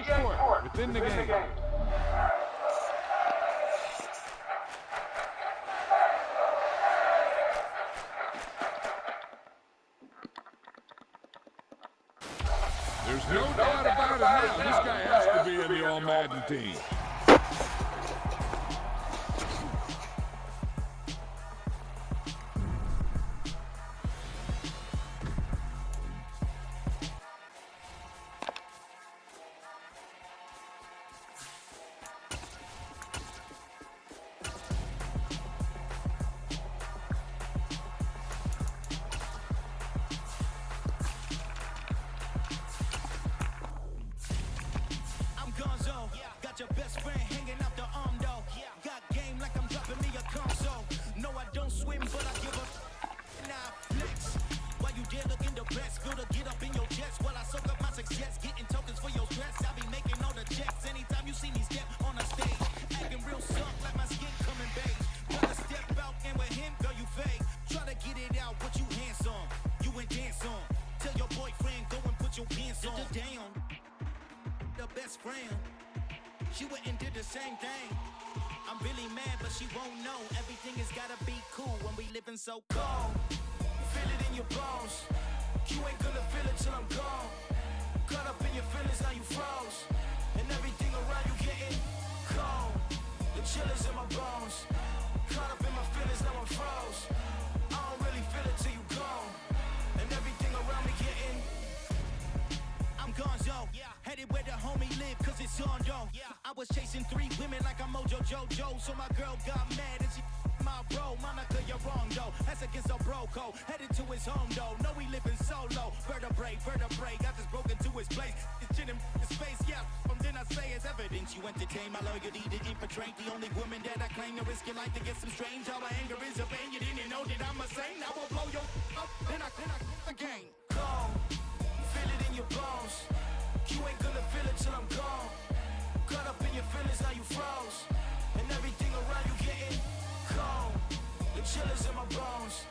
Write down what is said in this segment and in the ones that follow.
sport within the game. There's no doubt about it now. This guy has to be in the All-Madden team. Your best friend hanging out the arm though. Got game like I'm dropping me a console. No, I don't swim, but I give a nah flex. While you dare look in the breast, feel to get up in your chest. While I soak up my success, getting tokens for your stress. I be making all the checks anytime you see me step on a stage. Acting real soft like my skin coming beige. Gotta step out and with him, girl, you fake. Try to get it out, what you handsome. You ain't dance on. Tell your boyfriend, go and put your pants on. Down. The best friend. She went and did the same thing. I'm really mad, but she won't know. Everything has gotta be cool when we living so cold. Feel it in your bones. You ain't gonna feel it till I'm gone. Caught up in your feelings, now you froze. And everything around you getting cold. The chill is in my bones. Caught up in my feelings, now I'm froze. I don't really feel it till you gone. And everything around me getting I'm gonzo. Headed where the homie live, cause it's on though. I was chasing 3 women like I'm Mojo Jojo. So my girl got mad and she my bro. Monica, you're wrong though. That's against a bro code. Headed to his home though. No, we living solo. Vertebrae. I just broke into his place. It's chin in his face, yeah. From then I say it's evidence. You entertain my loyalty to infiltrate. The only woman that I claim to risk your life to get some strange. All my anger is a pain. You didn't know that I'm a saint. I will blow your up. Then I again. Go. Feel it in your bones. You ain't gonna feel it till I'm gone. Caught up in your feelings, now you froze. And everything around you getting cold. The chill is in my bones.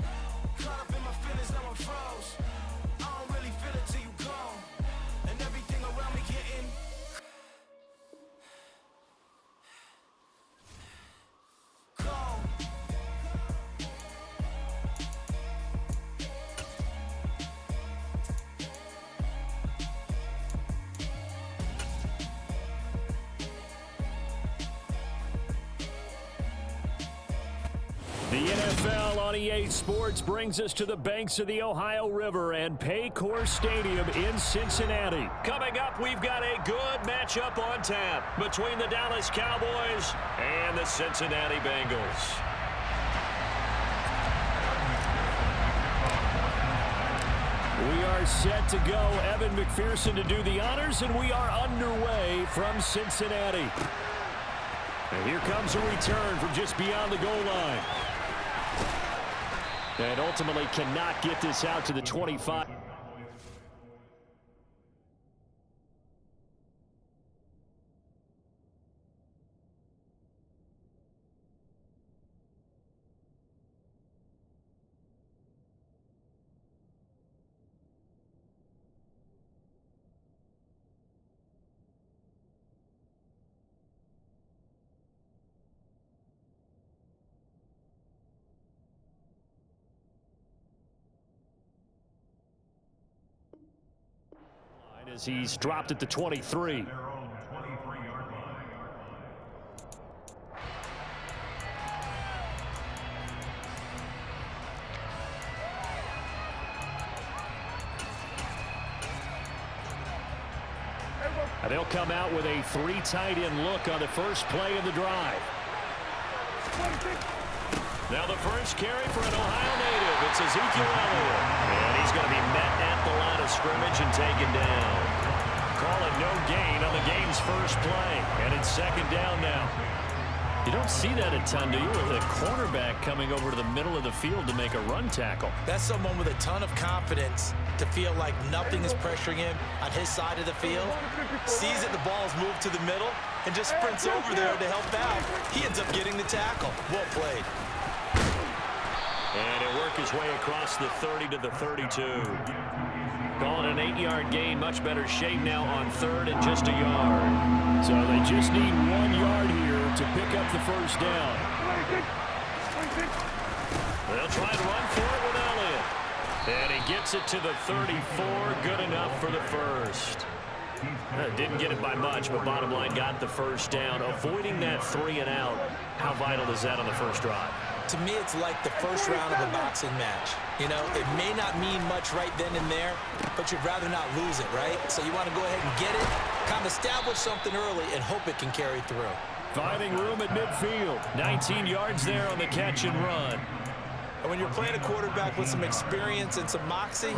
Caught up in my feelings, now I'm froze. I don't really feel it till you gone. And everything around me getting cold. The NFL on EA Sports brings us to the banks of the Ohio River and Paycor Stadium in Cincinnati. Coming up, we've got a good matchup on tap between the Dallas Cowboys and the Cincinnati Bengals. We are set to go. Evan McPherson to do the honors, and we are underway from Cincinnati. And here comes a return from just beyond the goal line. And ultimately cannot get this out to the 25. As he's dropped at the 23. And they'll come out with a 3 tight end look on the first play of the drive. Now the first carry for an Ohio native. It's Ezekiel Elliott. And he's going to be met at the line of scrimmage and taken down. Calling no gain on the game's first play. And it's second down now. You don't see that a ton, do you? With a cornerback coming over to the middle of the field to make a run tackle. That's someone with a ton of confidence to feel like nothing is pressuring him on his side of the field. Sees that the ball is moved to the middle and just sprints over there to help out. He ends up getting the tackle. Well played. And he'll work his way across the 30 to the 32. Calling an 8-yard gain. Much better shape now on third and just a yard. So they just need 1 yard here to pick up the first down. They'll try to run for it with Elliott. And he gets it to the 34. Good enough for the first. Didn't get it by much, but bottom line got the first down. Avoiding that 3 and out. How vital is that on the first drive? To me, it's like the first round of a boxing match. You know, it may not mean much right then and there, but you'd rather not lose it, right? So you want to go ahead and get it, kind of establish something early, and hope it can carry through. Finding room at midfield. 19 yards there on the catch and run. And when you're playing a quarterback with some experience and some moxie,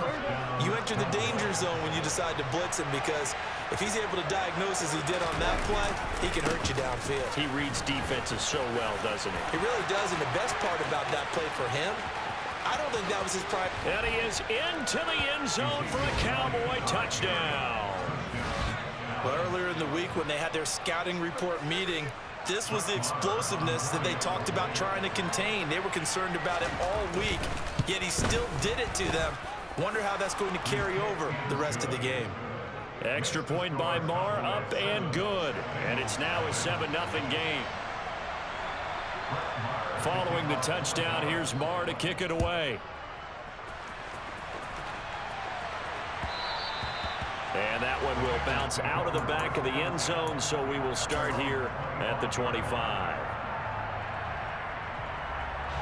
you enter the danger zone when you decide to blitz him, because if he's able to diagnose as he did on that play, he can hurt you downfield. He reads defenses so well, doesn't he? He really does, and the best part about that play for him, I don't think that was his prime. And he is into the end zone for a Cowboy touchdown. Well, earlier in the week when they had their scouting report meeting, this was the explosiveness that they talked about trying to contain. They were concerned about it all week, yet he still did it to them. Wonder how that's going to carry over the rest of the game. Extra point by Marr, up and good. And it's now a 7-0 game. Following the touchdown, here's Marr to kick it away. And that one will bounce out of the back of the end zone, so we will start here at the 25.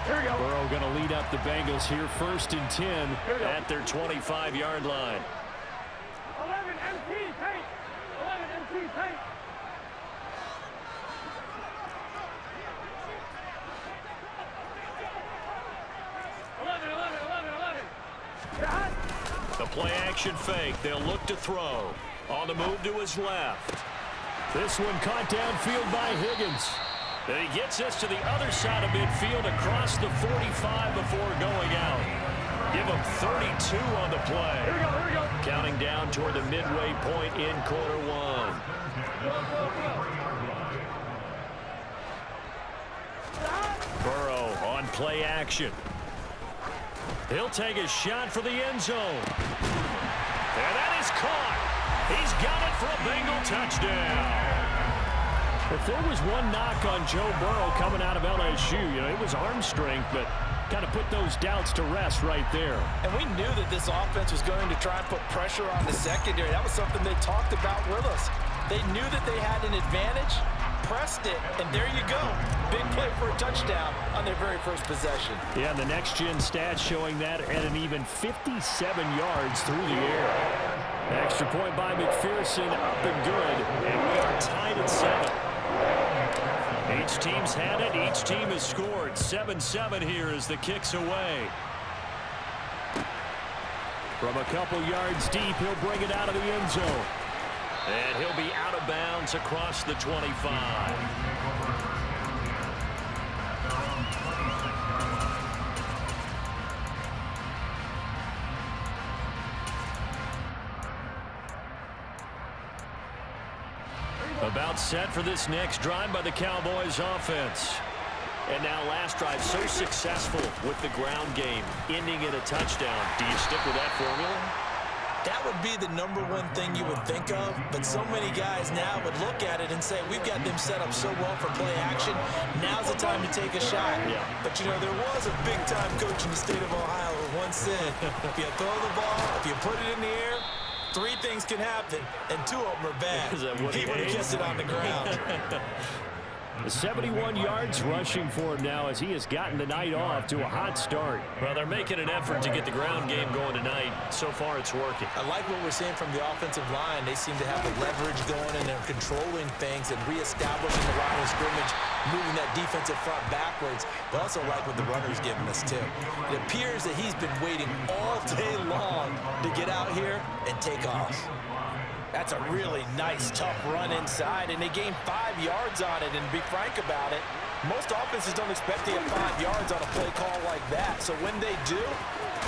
Here we go. Burrow going to lead up the Bengals here, 1st and 10 at their 25-yard line. 11 MT tape. 11 MT tape. The play-action fake. They'll look to throw. On the move to his left. This one caught downfield by Higgins. Then he gets us to the other side of midfield across the 45 before going out. Give him 32 on the play. Here we go. Counting down toward the midway point in quarter one. Burrow on play action. He'll take a shot for the end zone. And that is caught. He's got it for a Bengal touchdown. If there was one knock on Joe Burrow coming out of LSU, you know, it was arm strength, but kind of put those doubts to rest right there. And we knew that this offense was going to try and put pressure on the secondary. That was something they talked about with us. They knew that they had an advantage, pressed it, and there you go. Big play for a touchdown on their very first possession. Yeah, and the next-gen stats showing that at an even 57 yards through the air. Extra point by McPherson, up and good, and we are tied at 7. Each team's had it. Each team has scored. 7-7 here as the kick's away. From a couple yards deep, he'll bring it out of the end zone. And he'll be out of bounds across the 25. About set for this next drive by the Cowboys offense. And now last drive so successful with the ground game, ending in a touchdown. Do you stick with that formula? That would be the #1 thing you would think of, but so many guys now would look at it and say, we've got them set up so well for play action, now's the time to take a shot. Yeah. But, you know, there was a big-time coach in the state of Ohio who once said, if you throw the ball, if you put it in the air, 3 things can happen, and 2 of them are bad. Is that what he would have kept it on the ground. The 71 yards rushing for him now as he has gotten the night off to a hot start. Well, they're making an effort to get the ground game going tonight. So far, it's working. I like what we're seeing from the offensive line. They seem to have the leverage going, and they're controlling things and reestablishing the line of scrimmage, moving that defensive front backwards. But also like what the runner's giving us, too. It appears that he's been waiting all day long to get out here and take off. That's a really nice, tough run inside, and they gained 5 yards on it. And to be frank about it, most offenses don't expect to get 5 yards on a play call like that. So when they do,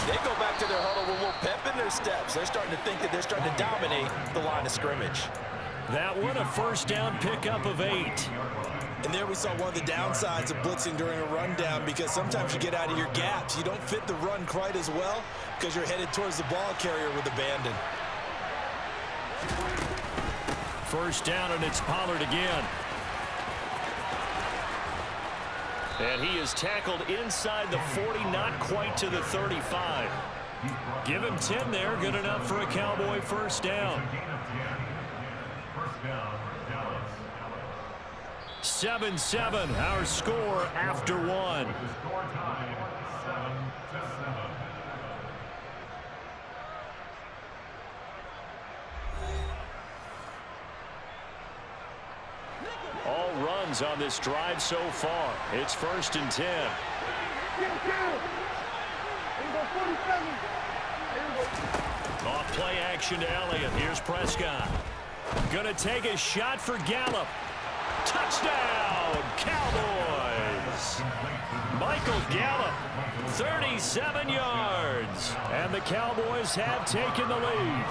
they go back to their huddle with a little pep in their steps. They're starting to think that they're starting to dominate the line of scrimmage. That one, a first down pickup of 8. And there we saw one of the downsides of blitzing during a rundown, because sometimes you get out of your gaps. You don't fit the run quite as well because you're headed towards the ball carrier with abandon. First down, and it's Pollard again. And he is tackled inside the 40, not quite to the 35. Give him 10 there, good enough for a Cowboy first down. 7-7, our score after one. All runs on this drive so far. It's 1st and 10. Off play action to Elliott. Here's Prescott. Gonna take a shot for Gallup. Touchdown, Cowboys! Michael Gallup, 37 yards. And the Cowboys have taken the lead.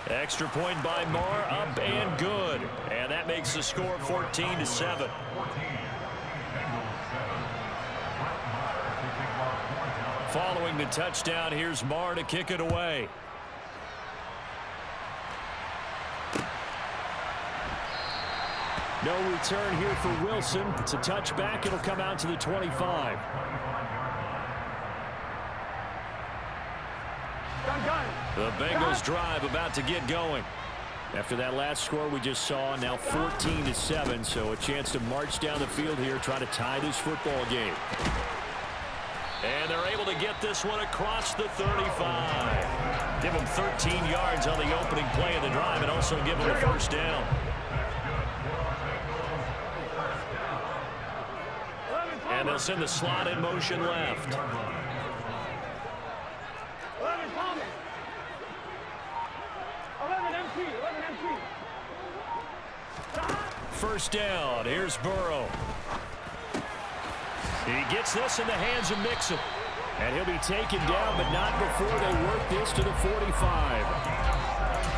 Extra point by Marr, up and good. And that makes the score 14-7. Following the touchdown, here's Marr to kick it away. No return here for Wilson. It's a touchback. It'll come out to the 25. The Bengals drive about to get going. After that last score we just saw, now 14-7, so a chance to march down the field here, try to tie this football game. And they're able to get this one across the 35. Give them 13 yards on the opening play of the drive and also give them a first down. And they'll send the slot in motion left. First down. Here's Burrow. He gets this in the hands of Mixon. And he'll be taken down, but not before they work this to the 45.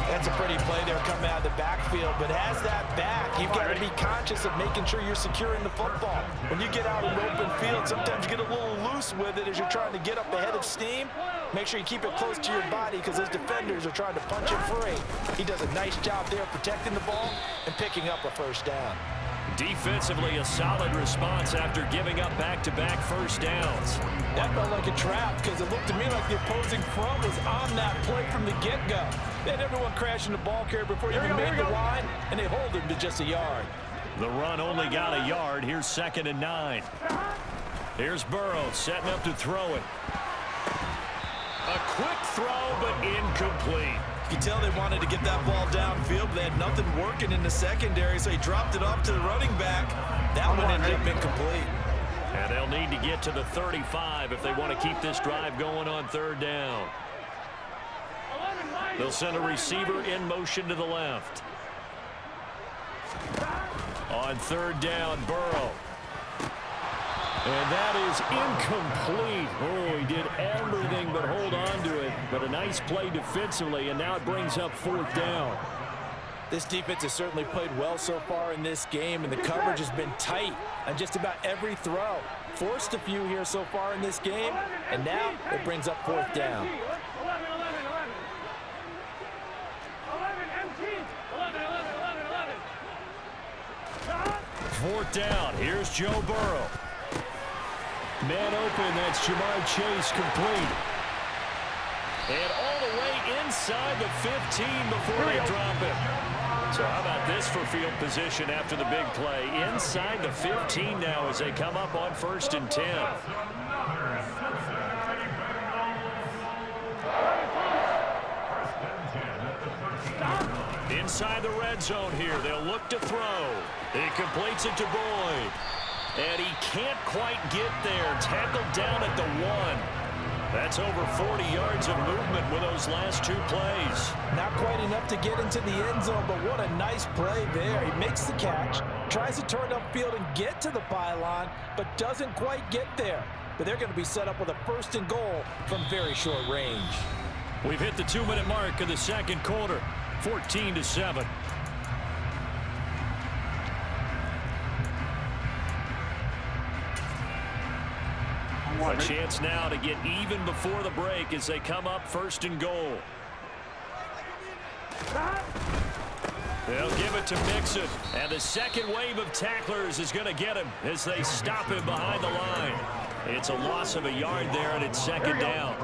That's a pretty play there coming out of the backfield, but as that back, you've got to be conscious of making sure you're securing the football. When you get out in the open field, sometimes you get a little loose with it as you're trying to get up ahead of steam. Make sure you keep it close to your body because those defenders are trying to punch it free. He does a nice job there protecting the ball and picking up a first down. Defensively, a solid response after giving up back-to-back first downs. That felt like a trap because it looked to me like the opposing front was on that play from the get-go. They had everyone crashing the ball carrier before he even made the line, and they hold him to just a yard. The run only got a yard. Here's 2nd and 9. Here's Burrow setting up to throw it. A quick throw, but incomplete. You can tell they wanted to get that ball downfield, but they had nothing working in the secondary, so he dropped it off to the running back. That one ended up incomplete. And they'll need to get to the 35 if they want to keep this drive going on 3rd down. They'll send a receiver in motion to the left. On 3rd down, Burrow. And that is incomplete. Oh, he did everything but hold on to it. But a nice play defensively, and now it brings up 4th down. This defense has certainly played well so far in this game, and the coverage has been tight on just about every throw. Forced a few here so far in this game, and now it brings up 4th down. 4th down. Here's Joe Burrow. Man open, that's Jamar Chase, complete. And all the way inside the 15 before they drop it. So how about this for field position after the big play? Inside the 15 now as they come up on 1st and 10. Inside the red zone here, they'll look to throw. He completes it to Boyd. And he can't quite get there. Tackled down at the 1. That's over 40 yards of movement with those last 2 plays. Not quite enough to get into the end zone, but what a nice play there. He makes the catch, tries to turn upfield and get to the pylon, but doesn't quite get there. But they're going to be set up with a 1st and goal from very short range. We've hit the 2-minute mark of the 2nd quarter. 14-7. A chance now to get even before the break as they come up 1st and goal. They'll give it to Mixon. And the second wave of tacklers is going to get him as they stop him behind the line. It's a loss of a yard there, and it's 2nd down.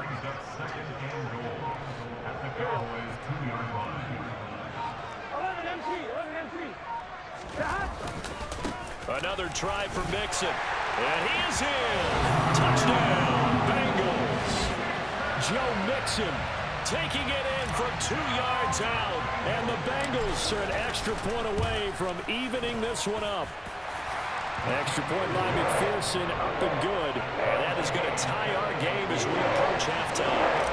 Another try for Mixon. And he is in. Touchdown, Bengals. Joe Mixon taking it in from 2 yards out. And the Bengals are an extra point away from evening this one up. Extra point by McPherson, up and good. And that is going to tie our game as we approach halftime.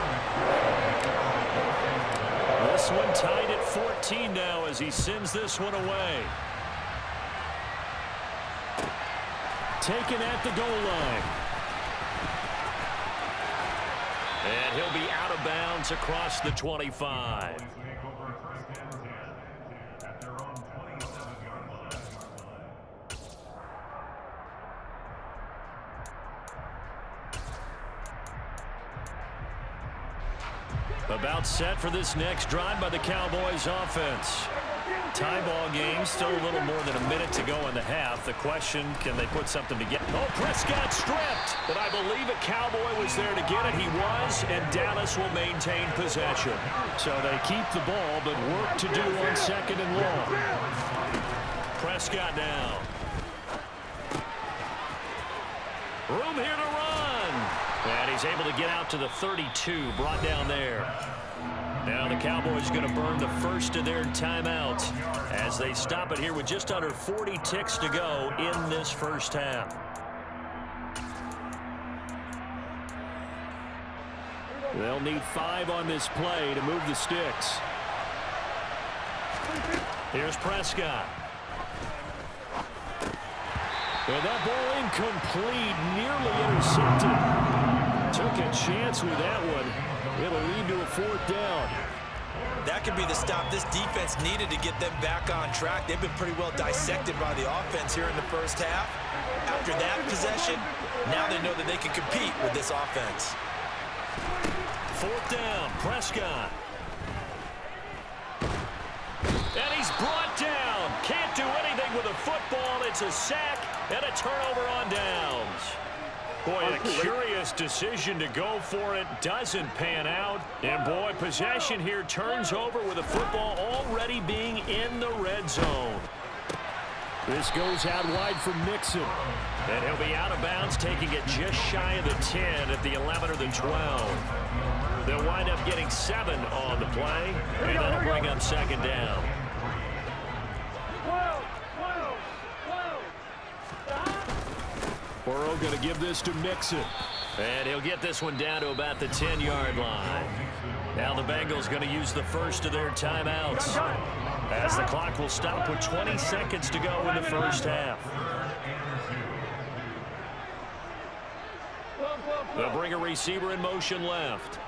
This one tied at 14 now as he sends this one away. Taken at the goal line. And he'll be out of bounds across the 25. About set for this next drive by the Cowboys offense. Tie ball game, still a little more than a minute to go in the half. The question, can they put something together? Oh, Prescott stripped, but I believe a Cowboy was there to get it. He was, and Dallas will maintain possession. So they keep the ball, but work to do on 2nd and long. Prescott down. Room here to run. And he's able to get out to the 32, brought down there. Now the Cowboys going to burn the first of their timeouts as they stop it here with just under 40 ticks to go in this first half. They'll need 5 on this play to move the sticks. Here's Prescott. And that ball incomplete, nearly intercepted. Took a chance with that one. It'll lead to a 4th down. That could be the stop this defense needed to get them back on track. They've been pretty well dissected by the offense here in the first half. After that possession, now they know that they can compete with this offense. 4th down, Prescott. And he's brought down. Can't do anything with a football. It's a sack and a turnover on downs. Boy, a curious decision to go for it. Doesn't pan out. And, boy, possession here turns over with the football already being in the red zone. This goes out wide for Mixon. And he'll be out of bounds, taking it just shy of the 10 at the 11 or the 12. They'll wind up getting 7 on the play, and that'll bring up 2nd down. Burrow going to give this to Mixon. And he'll get this one down to about the 10-yard line. Now the Bengals going to use the first of their timeouts as the clock will stop with 20 seconds to go in the first half. They'll bring a receiver in motion left.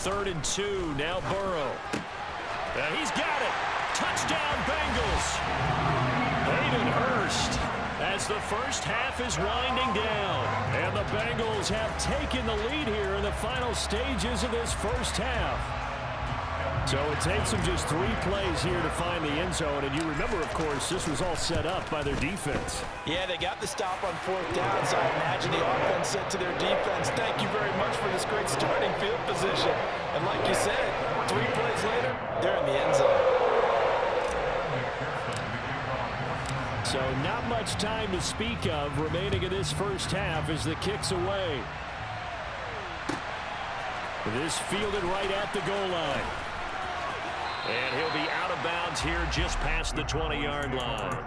3rd and 2, now Burrow. And he's got it. Touchdown, Bengals. Hayden Hurst as the first half is winding down. And the Bengals have taken the lead here in the final stages of this first half. So it takes them just 3 plays here to find the end zone. And you remember, of course, this was all set up by their defense. Yeah, they got the stop on 4th down, so I imagine the offense said to their defense, thank you very much for this great starting field position. And like you said, 3 plays later, they're in the end zone. So not much time to speak of remaining in this first half as the kick's away. This fielded right at the goal line. And he'll be out of bounds here just past the 20-yard line.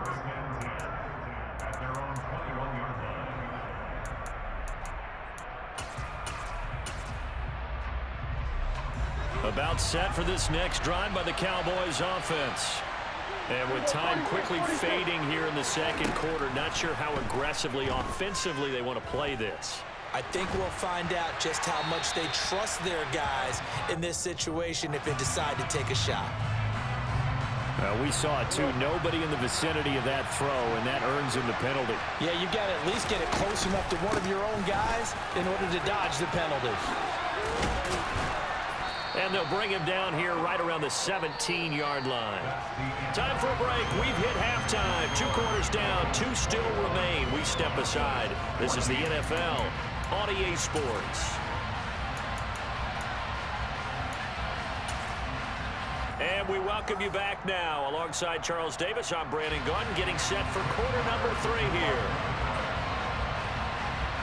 About set for this next drive by the Cowboys offense. And with time quickly fading here in the second quarter, not sure how aggressively, offensively they want to play this. I think we'll find out just how much they trust their guys in this situation if they decide to take a shot. We saw it too. Nobody in the vicinity of that throw, and that earns him the penalty. Yeah, you've got to at least get it close enough to one of your own guys in order to dodge the penalty. And they'll bring him down here right around the 17-yard line. Time for a break. We've hit halftime. 2 quarters down, 2 still remain. We step aside. This is the NFL on EA Sports. And we welcome you back now. Alongside Charles Davis, I'm Brandon Gunn, getting set for quarter number 3 here.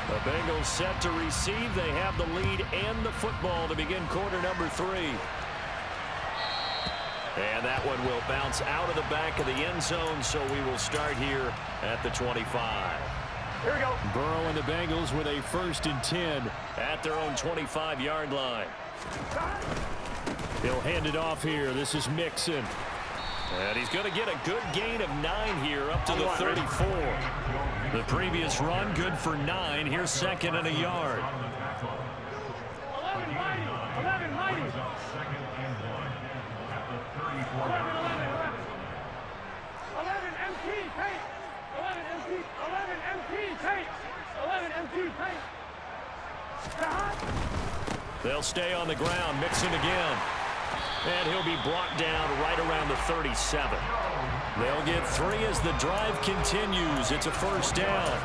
The Bengals set to receive. They have the lead and the football to begin quarter number 3. And that one will bounce out of the back of the end zone, so we will start here at the 25. Here we go. Burrow and the Bengals with a 1st and 10 at their own 25-yard line. He'll hand it off here. This is Mixon. And he's going to get a good gain of 9 here up to the 34. The previous run good for 9. Here's 2nd and a yard. 11 mighty. 11 mighty. 11 MT tape. 11 MT tape. 11 MT tape. They'll stay on the ground. Mixon again. And he'll be brought down right around the 37. They'll get 3 as the drive continues. It's a 1st down.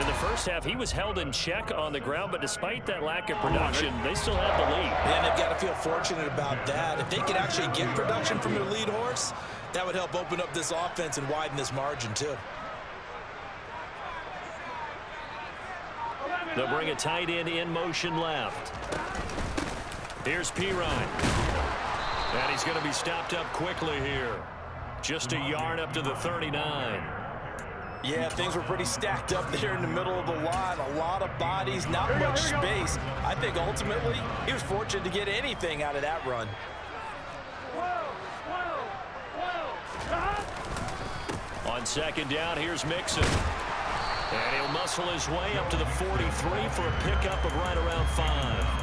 In the first half, he was held in check on the ground, but despite that lack of production, they still have the lead. And they've got to feel fortunate about that. If they could actually get production from their lead horse, that would help open up this offense and widen this margin, too. They'll bring a tight end in motion left. Here's Pirine. And he's going to be stopped up quickly here. Just a yard up to the 39. Yeah, things were pretty stacked up there in the middle of the line. A lot of bodies, not much space. I think ultimately he was fortunate to get anything out of that run. On 2nd down, here's Mixon. And he'll muscle his way up to the 43 for a pickup of right around 5.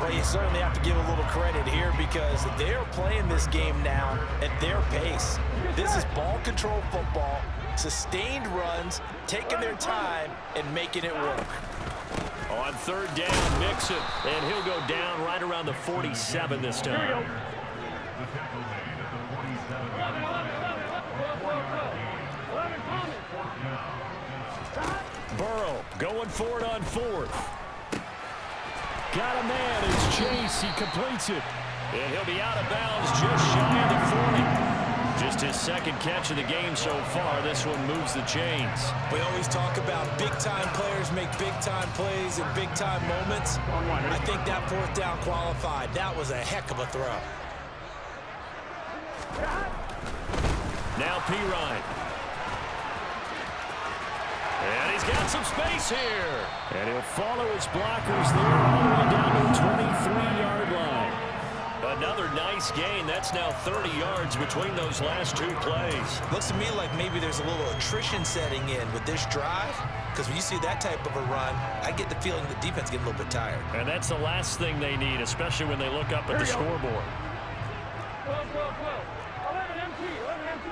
Well, you certainly have to give a little credit here because they're playing this game now at their pace. This is ball control football, sustained runs, taking their time and making it work. On 3rd down, Mixon, and he'll go down right around the 47 this time. Burrow going for it on 4th. Got a man. It's Chase. He completes it. And he'll be out of bounds just shy of the 40. Just his 2nd catch of the game so far. This one moves the chains. We always talk about big-time players make big-time plays in big-time moments. I think that 4th down qualified. That was a heck of a throw. Now Pirine. And he's got some space here. And he'll follow his blockers there all the way down to the 23-yard line. Another nice gain. That's now 30 yards between those last 2 plays. Looks to me like maybe there's a little attrition setting in with this drive. Because when you see that type of a run, I get the feeling the defense getting a little bit tired. And that's the last thing they need, especially when they look up at the scoreboard. 12, 12, 12. 11 MT, 11 MT.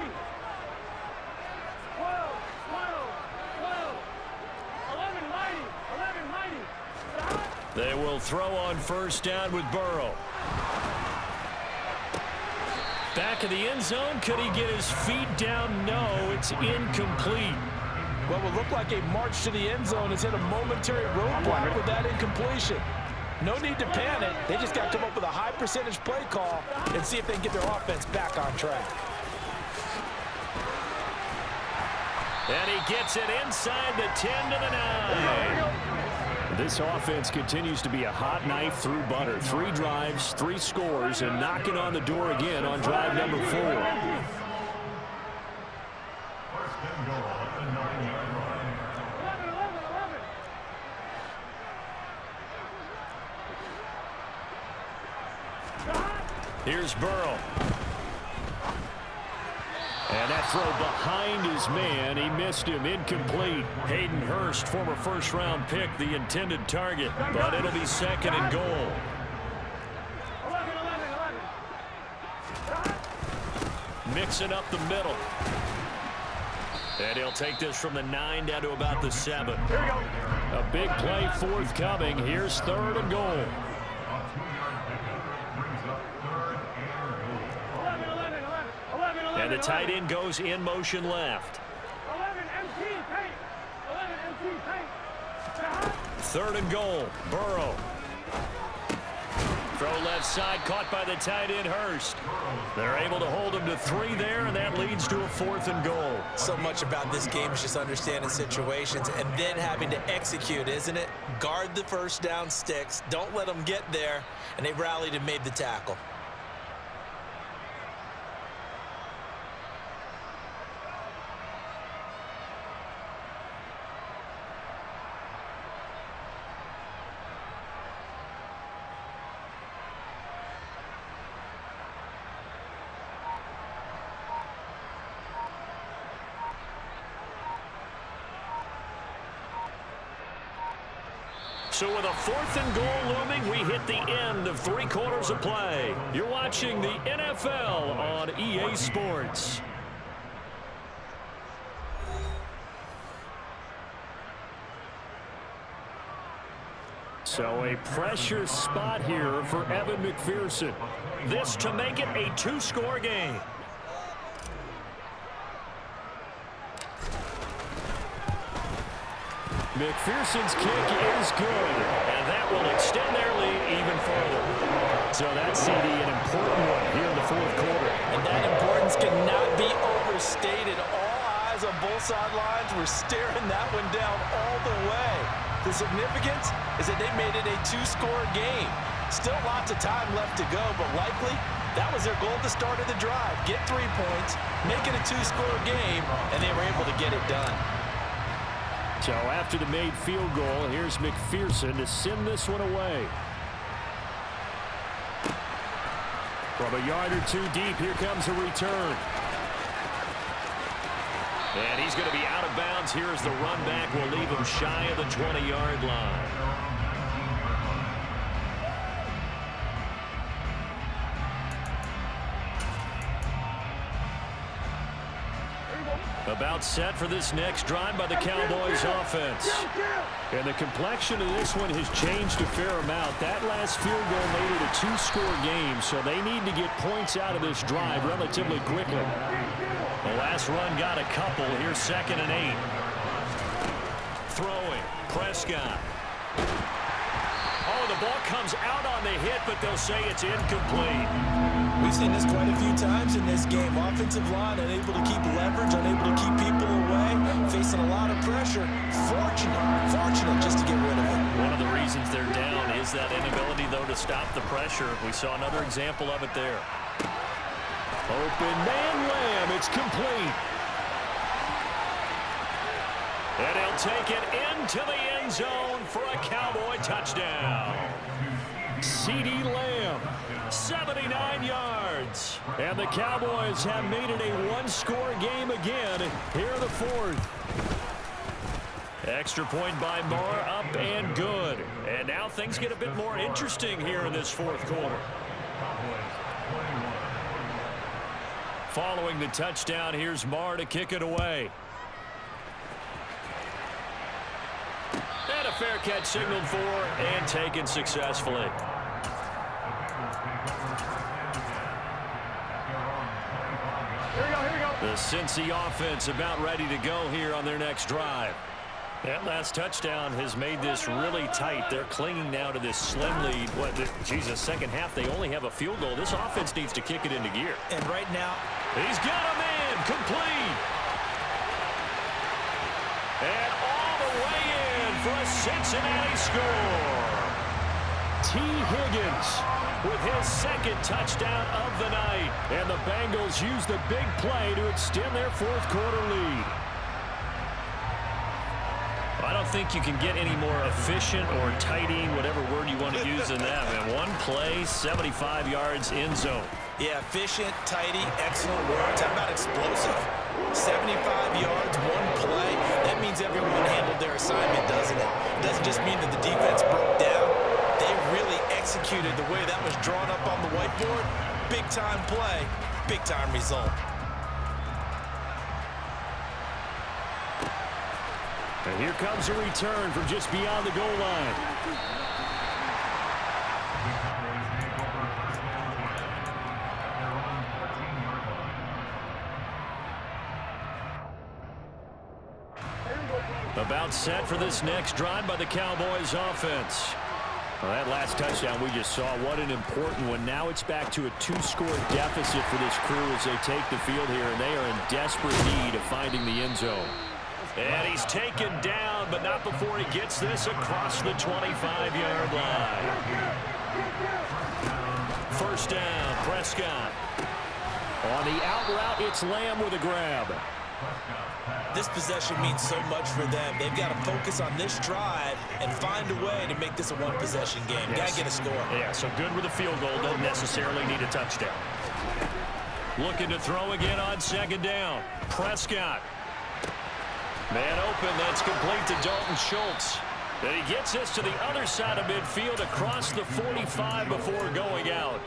12, 12, 12. 11 mighty, 11 mighty. They will throw on 1st down with Burrow. Back of the end zone. Could he get his feet down? No, it's incomplete. What would look like a march to the end zone has hit a momentary roadblock with that incompletion. No need to panic. They just got to come up with a high percentage play call and see if they can get their offense back on track. And he gets it inside the 10 to the 9. This offense continues to be a hot knife through butter. 3 drives, 3 scores, and knocking on the door again on drive number 4. Here's Burrow. And that That throw behind his man. He missed him. Incomplete. Hayden Hurst, former first-round pick, the intended target. But it'll be second and goal. 11. Mixing up the middle. And he'll take this from the 9 down to about the 7. Here we go. A big play forthcoming. Here's third and goal. 11. And the tight end goes in motion left. 11 MT tank. 11 MT tank. Third and goal. Burrow. Throw left side, caught by the tight end Hurst. They're able to hold him to 3 there, and that leads to a 4th and goal. So much about this game is just understanding situations and then having to execute, isn't it? Guard the first down sticks. Don't let them get there. And they rallied and made the tackle. So with a 4th and goal looming, we hit the end of 3 quarters of play. You're watching the NFL on EA Sports. So a pressure spot here for Evan McPherson. This to make it a 2-score game. McPherson's kick is good, and that will extend their lead even further. So that CD, an important one here in the 4th quarter. And that importance cannot be overstated. All eyes on both sidelines were staring that one down all the way. The significance is that they made it a 2-score game. Still lots of time left to go, but likely that was their goal at the start of the drive. Get 3 points, make it a 2-score game, and they were able to get it done. So after the made field goal, here's McPherson to send this one away. From a yard or 2 deep, here comes a return. And he's going to be out of bounds here as the run back will leave him shy of the 20-yard line. About set for this next drive by the Cowboys offense. And the complexion of this one has changed a fair amount. That last field goal made it a 2-score game, so they need to get points out of this drive relatively quickly. The last run got a couple. Here's 2nd and 8. Throwing. Prescott. Oh, the ball comes out on the hit, but they'll say it's incomplete. We've seen this quite a few times in this game. Offensive line unable to keep leverage, unable to keep people away, facing a lot of pressure. Fortunate just to get rid of it. One of the reasons they're down is that inability, though, to stop the pressure. We saw another example of it there. Open man Lamb. It's complete. And he'll take it into the end zone for a Cowboy touchdown. CeeDee Lamb, 79 yards. And the Cowboys have made it a 1-score game again here in the 4th. Extra point by Moore, up and good. And now things get a bit more interesting here in this 4th quarter. Following the touchdown, here's Moore to kick it away. And a fair catch signaled for and taken successfully. Here we go. The Cincy offense about ready to go here on their next drive. That last touchdown has made this really tight. They're clinging now to this slim lead. The second half, they only have a field goal. This offense needs to kick it into gear. And right now, he's got him in. Complete. And all the way in for a Cincinnati score. T. Higgins with his 2nd touchdown of the night. And the Bengals use the big play to extend their 4th quarter lead. I don't think you can get any more efficient or tidy, whatever word you want to use in that. Man, one play, 75 yards, end zone. Yeah, efficient, tidy, excellent words. How about explosive? 75 yards, one play. That means everyone handled their assignment, doesn't it? It doesn't just mean that the defense broke down. They really executed the way that was drawn up on the whiteboard. Big-time play, big-time result. And here comes a return from just beyond the goal line. About set for this next drive by the Cowboys offense. Well, that last touchdown we just saw, what an important one. Now it's back to a 2-score deficit for this crew as they take the field here, and they are in desperate need of finding the end zone. And he's taken down, but not before he gets this across the 25-yard line. First down, Prescott. On the out route, it's Lamb with a grab. This possession means so much for them. They've got to focus on this drive and find a way to make this a one-possession game. Yes. Got to get a score. Yeah, so good with a field goal. Don't necessarily need a touchdown. Looking to throw again on second down. Prescott. Man open, that's complete to Dalton Schultz. Then he gets this to the other side of midfield across the 45 before going out.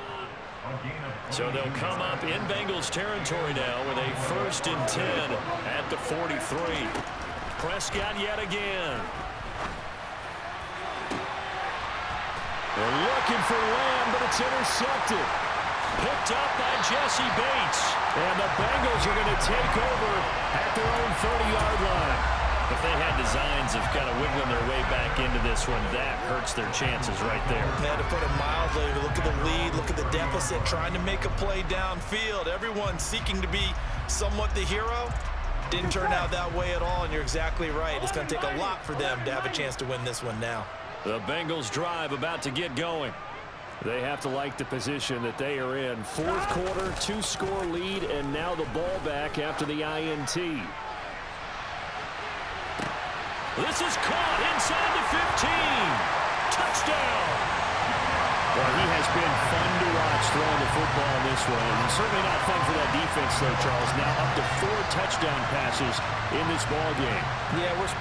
So they'll come up in Bengals territory now with a 1st and 10 at the 43. Prescott yet again. They're looking for Lamb, but it's intercepted. Picked up by Jesse Bates. And the Bengals are going to take over at their own 30-yard line. If they had designs of kind of wiggling their way back into this one, that hurts their chances right there. Yeah, to put it mildly, look at the lead, look at the deficit, trying to make a play downfield. Everyone seeking to be somewhat the hero. Didn't turn out that way at all, and you're exactly right. It's going to take a lot for them to have a chance to win this one now. The Bengals drive about to get going. They have to like the position that they are in. 4th quarter, 2-score lead, and now the ball back after the INT. This is caught inside the 15. Touchdown. Well, he has been fun to watch throwing the football in this one. And certainly not fun for that defense, though, Charles. Now up to 4 touchdown passes in this ball game. Yeah, we're